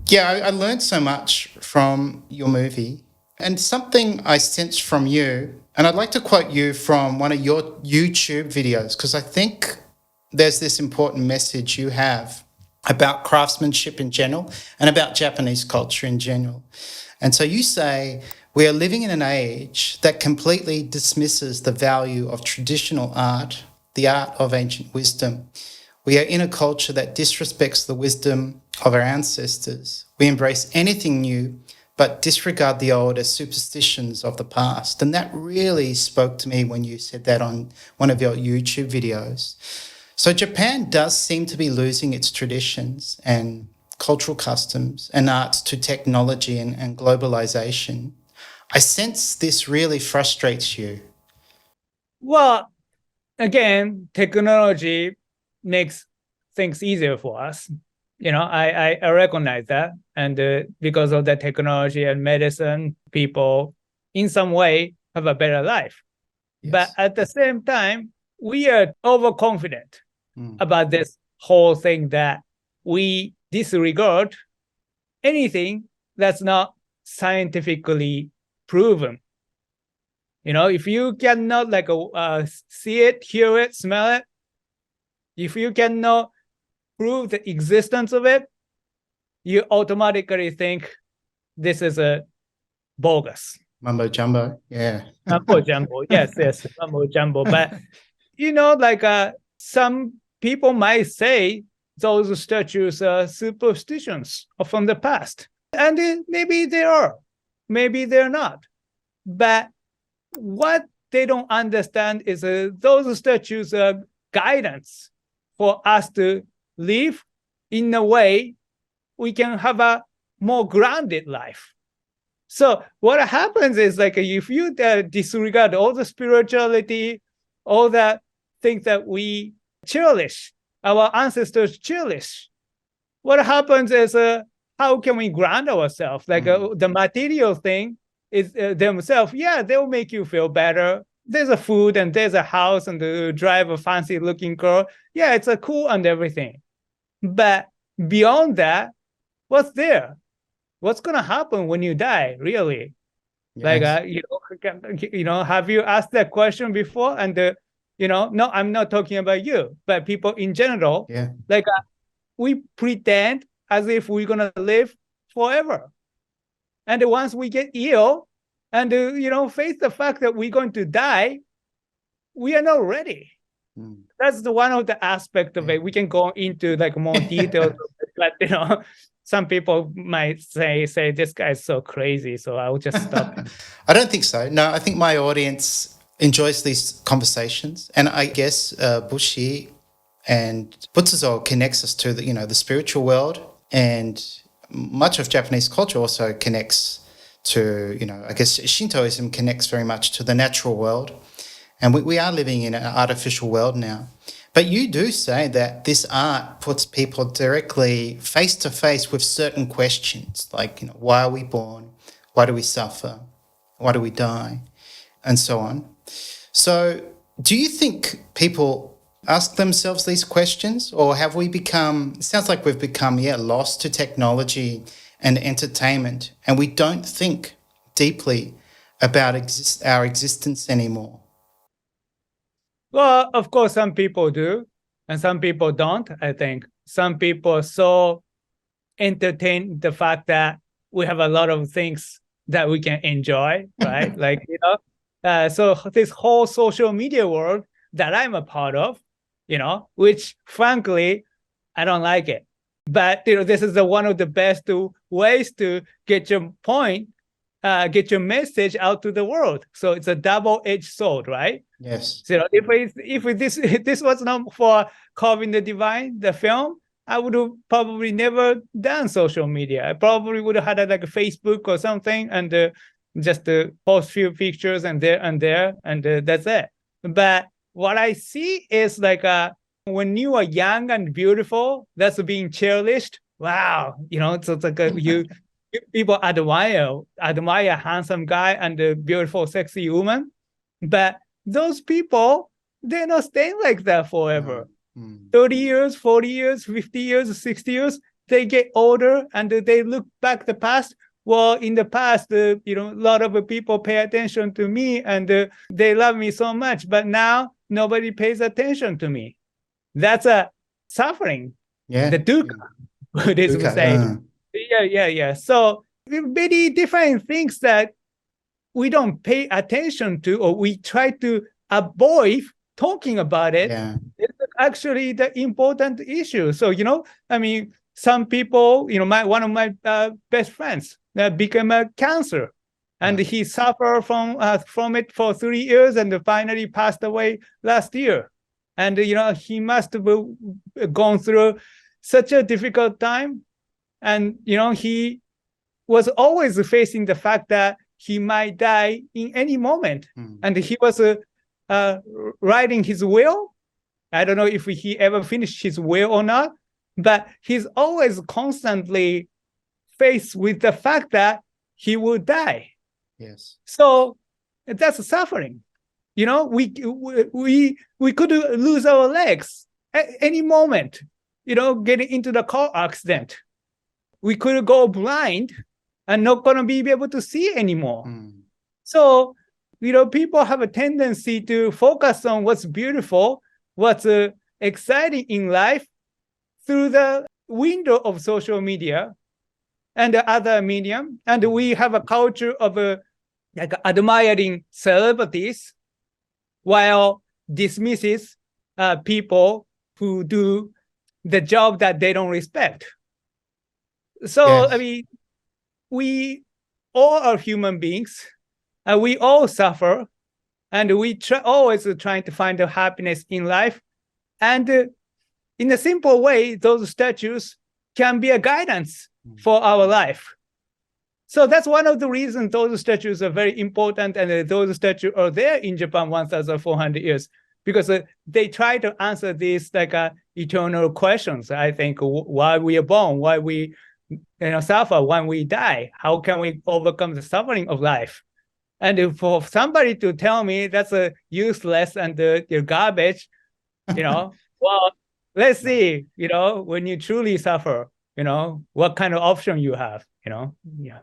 Yeah, I learned so much from your movie, and something I sensed from you, and I'd like to quote you from one of your YouTube videos, because I think there's this important message you have about craftsmanship in general and about Japanese culture in general. And so you say, we are living in an age that completely dismisses the value of traditional art, the art of ancient wisdom. We are in a culture that disrespects the wisdom of our ancestors. We embrace anything new, but disregard the old as superstitions of the past. And that really spoke to me when you said that on one of your YouTube videos. So Japan does seem to be losing its traditions and cultural customs and arts to technology and globalization. I sense this really frustrates you. Well, again, technology makes things easier for us. I recognize that. And because of the technology and medicine, people in some way have a better life. Yes. But at the same time, we are overconfident about this whole thing that we disregard anything that's not scientifically proven. If you cannot see it, hear it, smell it, if you cannot prove the existence of it, you automatically think this is a bogus. Mumbo jumbo, yeah. Mumbo jumbo, yes, mumbo jumbo. But some people might say those statues are superstitions from the past, and maybe they are, maybe they're not. But what they don't understand is those statues are guidance for us to live in a way we can have a more grounded life. So what happens is if you disregard all the spirituality, all the things that we cherish, our ancestors cherish, what happens is how can we ground ourselves? The material thing is themselves, yeah, they'll make you feel better. There's a food and there's a house and the drive a fancy looking car. Yeah, it's a cool and everything. But beyond that, what's there? What's going to happen when you die, really? Yes. Have you asked that question before? And, no, I'm not talking about you, but people in general, yeah. We pretend as if we're going to live forever. And once we get ill and, face the fact that we're going to die, we are not ready. That's one of the aspects of it. We can go into more details, but, some people might say this guy is so crazy, so I'll just stop. I don't think so. No, I think my audience enjoys these conversations, and I guess Bushi and Butsuzo connects us to the spiritual world, and much of Japanese culture also connects to I guess Shintoism connects very much to the natural world, and we are living in an artificial world now. But you do say that this art puts people directly face to face with certain questions, like, why are we born? Why do we suffer? Why do we die? And so on. So do you think people ask themselves these questions, or have we become, it sounds like we've become, lost to technology and entertainment, and we don't think deeply about our existence anymore? Well, of course, some people do, and some people don't, I think. Some people are so entertained the fact that we have a lot of things that we can enjoy, right? So this whole social media world that I'm a part of, which frankly, I don't like it. But, this is one of the best ways to get your point, get your message out to the world. So it's a double-edged sword, right? Yes. So if this was not for Calvin the Divine, the film, I would have probably never done social media. I probably would have had a Facebook or something and just post few pictures and that's it. But what I see is when you are young and beautiful, that's being cherished. Wow, it's people admire a handsome guy and a beautiful, sexy woman, but those people, they're not staying like that forever. 30 years, 40 years, 50 years, 60 years, they get older and they look back the past, well, in the past, a lot of people pay attention to me and they love me so much, but now nobody pays attention to me. That's a suffering. Yeah. The dukkha, Buddhism Dukkha, say. Yeah. So many different things that we don't pay attention to, or we try to avoid talking about it. Yeah. It's actually the important issue. So, some people, one of my best friends became a cancer, and he suffered from it for 3 years and finally passed away last year. And, he must have gone through such a difficult time. And, he was always facing the fact that he might die in any moment. And he was writing his will. I don't know if he ever finished his will or not, but he's always constantly faced with the fact that he will die. Yes. So that's suffering. We could lose our legs at any moment, getting into the car accident. We could go blind and not going to be able to see anymore. So, people have a tendency to focus on what's beautiful, what's exciting in life through the window of social media and the other medium. And we have a culture of admiring celebrities while dismisses people who do the job that they don't respect. So, Yes. We all are human beings, and we all suffer, and we always trying to find the happiness in life. And in a simple way, those statues can be a guidance for our life. So that's one of the reasons those statues are very important, and those statues are there in Japan 1,400 years, because they try to answer these eternal questions. I think why we are born, why we suffer, when we die, how can we overcome the suffering of life? And for somebody to tell me that's useless and you're garbage, well, let's see, when you truly suffer, what kind of option you have, yeah.